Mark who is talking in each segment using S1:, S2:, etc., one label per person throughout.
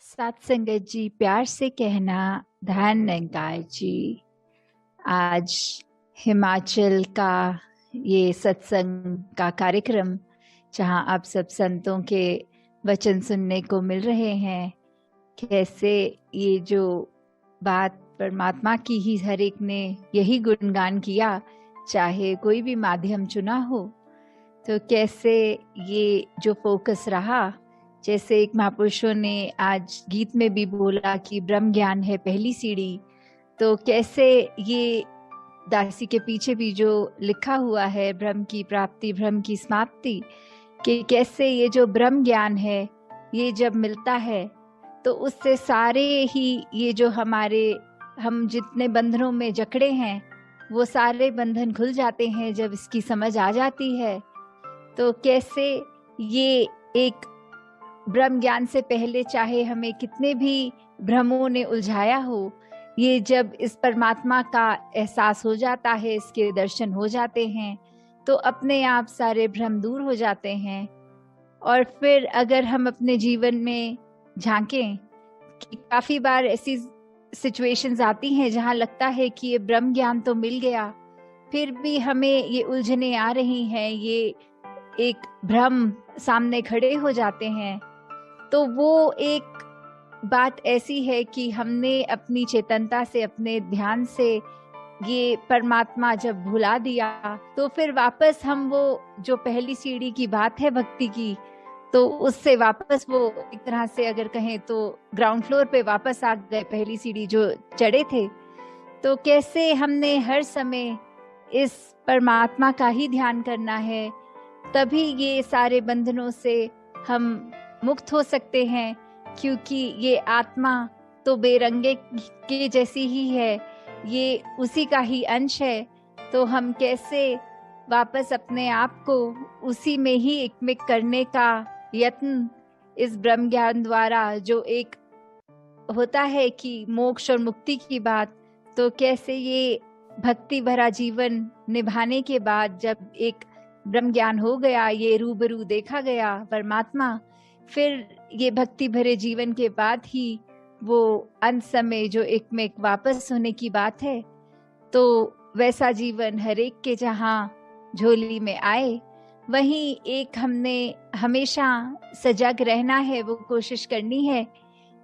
S1: सात संगत जी, प्यार से कहना ध्यान निकाय जी। आज हिमाचल का ये सत्संग का कार्यक्रम, जहां आप सब संतों के वचन सुनने को मिल रहे हैं, कैसे ये जो बात परमात्मा की ही हर एक ने यही गुणगान किया, चाहे कोई भी माध्यम चुना हो, तो कैसे ये जो फोकस रहा, जैसे एक महापुरुषों ने आज गीत में भी बोला कि ब्रह्म ज्ञान है पहली सीढ़ी, तो कैसे ये दासी के पीछे भी जो लिखा हुआ है, ब्रह्म की प्राप्ति ब्रह्म की समाप्ति, कि कैसे ये जो ब्रह्म ज्ञान है ये जब मिलता है तो उससे सारे ही ये जो हम जितने बंधनों में जकड़े हैं वो सारे बंधन खुल जाते हैं जब इसकी समझ आ जाती है। तो कैसे ये एक ब्रह्म ज्ञान से पहले चाहे हमें कितने भी भ्रमों ने उलझाया हो, ये जब इस परमात्मा का एहसास हो जाता है, इसके दर्शन हो जाते हैं, तो अपने आप सारे भ्रम दूर हो जाते हैं। और फिर अगर हम अपने जीवन में झांकें कि काफी बार ऐसी सिचुएशंस आती हैं जहां लगता है कि ये ब्रह्म ज्ञान तो मिल गया, फिर भी हमें ये उलझने आ रही हैं, ये एक भ्रम सामने खड़े हो जाते हैं। तो वो एक बात ऐसी है कि हमने अपनी चेतनता से, अपने ध्यान से ये परमात्मा जब भुला दिया, तो फिर वापस हम वो जो पहली सीढ़ी की बात है भक्ति की, तो उससे वापस वो एक तरह से अगर कहें तो ग्राउंड फ्लोर पे वापस आ गए, पहली सीढ़ी जो चढ़े थे। तो कैसे हमने हर समय इस परमात्मा का ही ध्यान करना है, तभी ये सारे बंधनों से हम मुक्त हो सकते हैं, क्योंकि ये आत्मा तो बेरंगे के जैसी ही है, ये उसी का ही अंश है। तो हम कैसे वापस अपने आप को उसी में ही एकमिक करने का यत्न इस ब्रह्म ज्ञान द्वारा, जो एक होता है कि मोक्ष और मुक्ति की बात, तो कैसे ये भक्ति भरा जीवन निभाने के बाद जब एक ब्रह्म ज्ञान हो गया, ये रूबरू देखा गया परमात्मा, फिर ये भक्ति भरे जीवन के बाद ही वो अंत समय जो एक में एक वापस होने की बात है, तो वैसा जीवन हर एक के जहां झोली में आए, वहीं एक हमने हमेशा सजग रहना है, वो कोशिश करनी है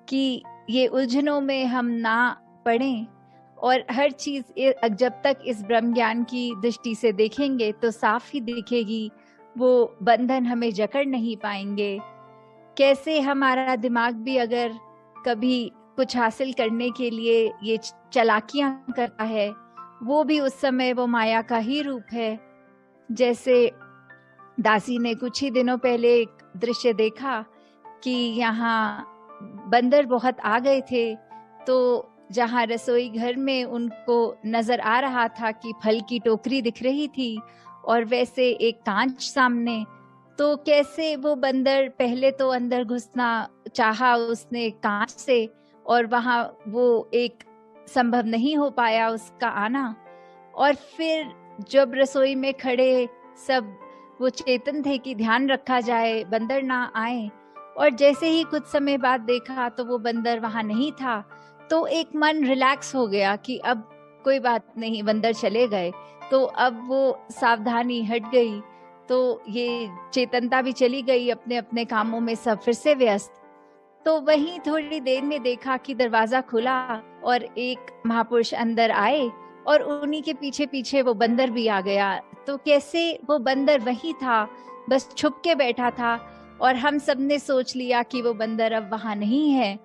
S1: कि ये उलझनों में हम ना पड़ें। और हर चीज जब तक इस ब्रह्म ज्ञान की दृष्टि से देखेंगे तो साफ ही दिखेगी, वो बंधन हमें जकड़ नहीं पाएंगे। कैसे हमारा दिमाग भी अगर कभी कुछ हासिल करने के लिए ये चालाकियां करता है, वो भी उस समय वो माया का ही रूप है। जैसे दासी ने कुछ ही दिनों पहले एक दृश्य देखा कि यहाँ बंदर बहुत आ गए थे, तो जहाँ रसोई घर में उनको नजर आ रहा था कि फल की टोकरी दिख रही थी और वैसे एक कांच सामने, तो कैसे वो बंदर पहले तो अंदर घुसना चाहा उसने कांच से, और वहां वो एक संभव नहीं हो पाया उसका आना। और फिर जब रसोई में खड़े सब वो चेतन थे कि ध्यान रखा जाए बंदर ना आए, और जैसे ही कुछ समय बाद देखा तो वो बंदर वहां नहीं था, तो एक मन रिलैक्स हो गया कि अब कोई बात नहीं, बंदर चले गए, तो अब वो सावधानी हट गई, तो ये चेतनता भी चली गई अपने अपने कामों में, सब फिर से व्यस्त। तो वहीं थोड़ी देर में देखा कि दरवाजा खुला और एक महापुरुष अंदर आए और उन्हीं के पीछे पीछे वो बंदर भी आ गया। तो कैसे वो बंदर वही था, बस छुप के बैठा था, और हम सब ने सोच लिया कि वो बंदर अब वहां नहीं है।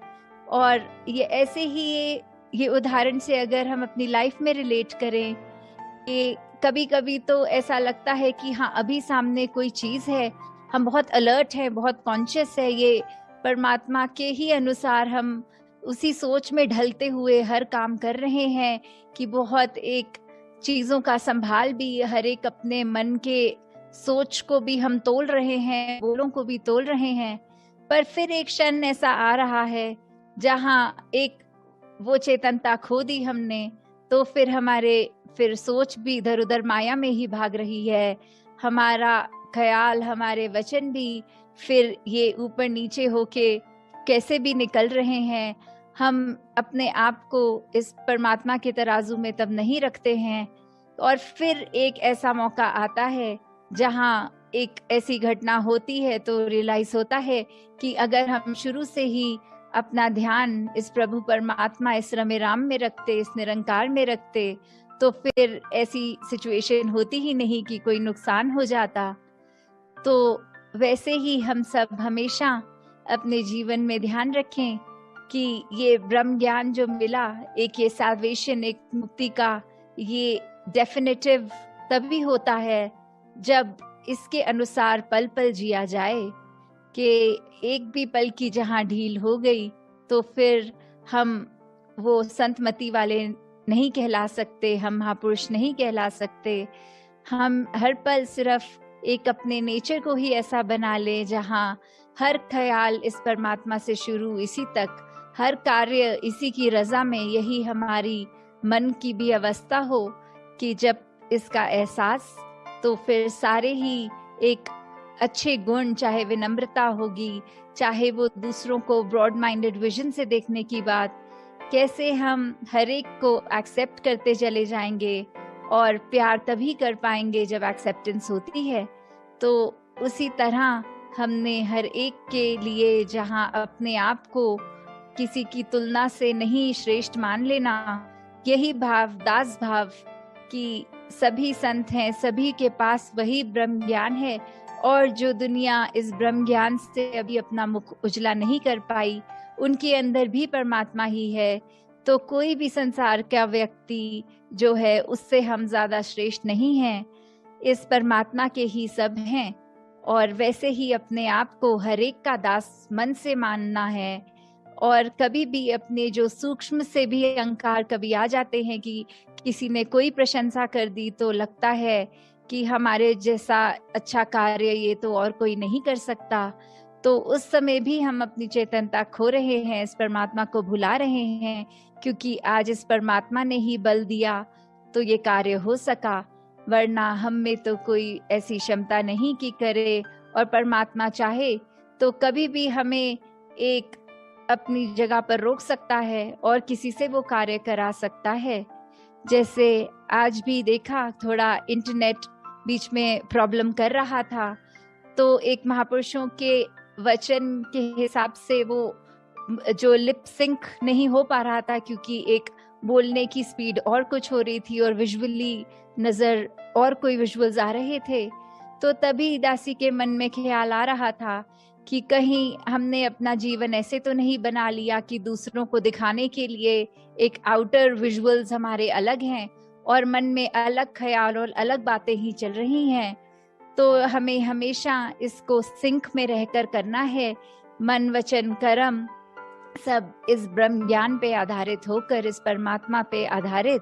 S1: और ये ऐसे ही ये उदाहरण से अगर हम अपनी लाइफ में रिलेट करें, कि कभी कभी तो ऐसा लगता है कि हाँ अभी सामने कोई चीज है, हम बहुत अलर्ट हैं, बहुत कॉन्शियस है, ये परमात्मा के ही अनुसार हम उसी सोच में ढलते हुए हर काम कर रहे हैं कि बहुत एक चीजों का संभाल भी, हर एक अपने मन के सोच को भी हम तोल रहे हैं, बोलों को भी तोल रहे हैं। पर फिर एक क्षण ऐसा आ रहा है जहां एक वो चेतनता खो दी हमने, तो फिर सोच भी इधर उधर माया में ही भाग रही है, हमारा ख्याल, हमारे वचन भी फिर ये ऊपर नीचे होके कैसे भी निकल रहे हैं, हम अपने आप को इस परमात्मा के तराजू में तब नहीं रखते हैं। और फिर एक ऐसा मौका आता है जहाँ एक ऐसी घटना होती है तो रियलाइज होता है कि अगर हम शुरू से ही अपना ध्यान इस प्रभु परमात्मा, इस रमे राम में रखते, इस निरंकार में रखते, तो फिर ऐसी सिचुएशन होती ही नहीं कि कोई नुकसान हो जाता। तो वैसे ही हम सब हमेशा अपने जीवन में ध्यान रखें कि ये ब्रह्म ज्ञान जो मिला, एक ये सैल्वेशन, एक मुक्ति का, ये डेफिनेटिव तभी होता है जब इसके अनुसार पल पल जिया जाए। कि एक भी पल की जहाँ ढील हो गई तो फिर हम वो संतमति वाले नहीं कहला सकते, हम महापुरुष नहीं कहला सकते। हम हर पल सिर्फ एक अपने नेचर को ही ऐसा बना ले जहाँ हर ख्याल इस परमात्मा से शुरू इसी तक, हर कार्य इसी की रजा में, यही हमारी मन की भी अवस्था हो कि जब इसका एहसास, तो फिर सारे ही एक अच्छे गुण, चाहे विनम्रता होगी, चाहे वो दूसरों को ब्रॉड माइंडेड विजन से देखने की बात, कैसे हम हर एक को एक्सेप्ट करते चले जाएंगे और प्यार तभी कर पाएंगे जब एक्सेप्टेंस होती है। तो उसी तरह हमने हर एक के लिए जहाँ अपने आप को किसी की तुलना से नहीं श्रेष्ठ मान लेना, यही भाव, दास भाव कि सभी संत हैं, सभी के पास वही ब्रह्म ज्ञान है, और जो दुनिया इस ब्रह्म ज्ञान से अभी अपना मुख उजला नहीं कर पाई, उनके अंदर भी परमात्मा ही है। तो कोई भी संसार का व्यक्ति जो है उससे हम ज्यादा श्रेष्ठ नहीं हैं, इस परमात्मा के ही सब हैं। और वैसे ही अपने आप को हर एक का दास मन से मानना है। और कभी भी अपने जो सूक्ष्म से भी अहंकार कभी आ जाते हैं कि किसी ने कोई प्रशंसा कर दी तो लगता है कि हमारे जैसा अच्छा कार्य ये तो और कोई नहीं कर सकता, तो उस समय भी हम अपनी चेतनता खो रहे हैं, इस परमात्मा को भुला रहे हैं। क्योंकि आज इस परमात्मा ने ही बल दिया तो ये कार्य हो सका, वरना हम में तो कोई ऐसी क्षमता नहीं कि करे। और परमात्मा चाहे तो कभी भी हमें एक अपनी जगह पर रोक सकता है और किसी से वो कार्य करा सकता है। जैसे आज भी देखा, थोड़ा इंटरनेट बीच में प्रॉब्लम कर रहा था, तो एक महापुरुषों के वचन के हिसाब से वो जो लिप सिंक नहीं हो पा रहा था, क्योंकि एक बोलने की स्पीड और कुछ हो रही थी और विजुअली नजर और कोई विजुअल्स आ रहे थे। तो तभी दासी के मन में ख्याल आ रहा था कि कहीं हमने अपना जीवन ऐसे तो नहीं बना लिया कि दूसरों को दिखाने के लिए एक आउटर विजुअल्स हमारे अलग हैं और मन में अलग ख्याल और अलग बातें ही चल रही हैं। तो हमें हमेशा इसको सिंक में रहकर करना है। मन, वचन, कर्म सब इस ब्रह्म ज्ञान पे आधारित होकर, इस परमात्मा पे आधारित,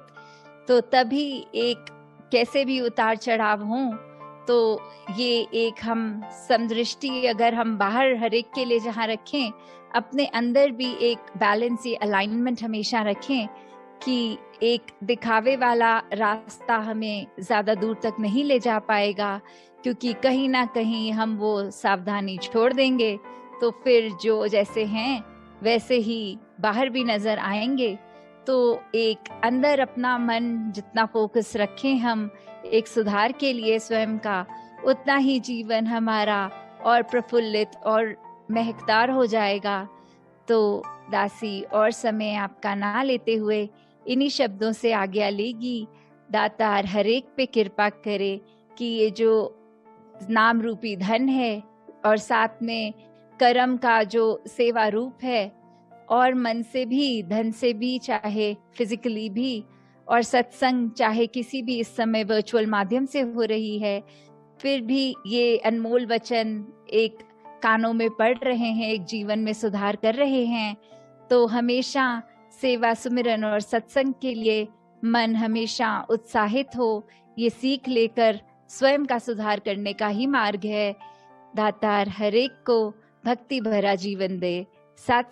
S1: तो तभी एक कैसे भी उतार चढ़ाव हों तो ये एक हम समदृष्टि अगर हम बाहर हर एक के लिए जहाँ रखें, अपने अंदर भी एक बैलेंस, ये अलाइनमेंट हमेशा रखें कि एक दिखावे वाला रास्ता हमें ज्यादा दूर तक नहीं ले जा पाएगा, क्योंकि कहीं ना कहीं हम वो सावधानी छोड़ देंगे तो फिर जो जैसे हैं वैसे ही बाहर भी नजर आएंगे। तो एक अंदर अपना मन जितना फोकस रखें हम एक सुधार के लिए स्वयं का, उतना ही जीवन हमारा और प्रफुल्लित और महकदार हो जाएगा। तो दासी और समय आपका ना लेते हुए इन्हीं शब्दों से आज्ञा लेगी। दातार हर एक पे कृपा करे कि ये जो नाम रूपी धन है और साथ में कर्म का जो सेवा रूप है, और मन से भी, धन से भी, चाहे फिजिकली भी, और सत्संग चाहे किसी भी इस समय वर्चुअल माध्यम से हो रही है, फिर भी ये अनमोल वचन एक कानों में पड़ रहे हैं, एक जीवन में सुधार कर रहे हैं। तो हमेशा सेवा, सुमिरन और सत्संग के लिए मन हमेशा उत्साहित हो, ये सीख लेकर स्वयं का सुधार करने का ही मार्ग है। दातार हर एक को भक्ति भरा जीवन दे। साथ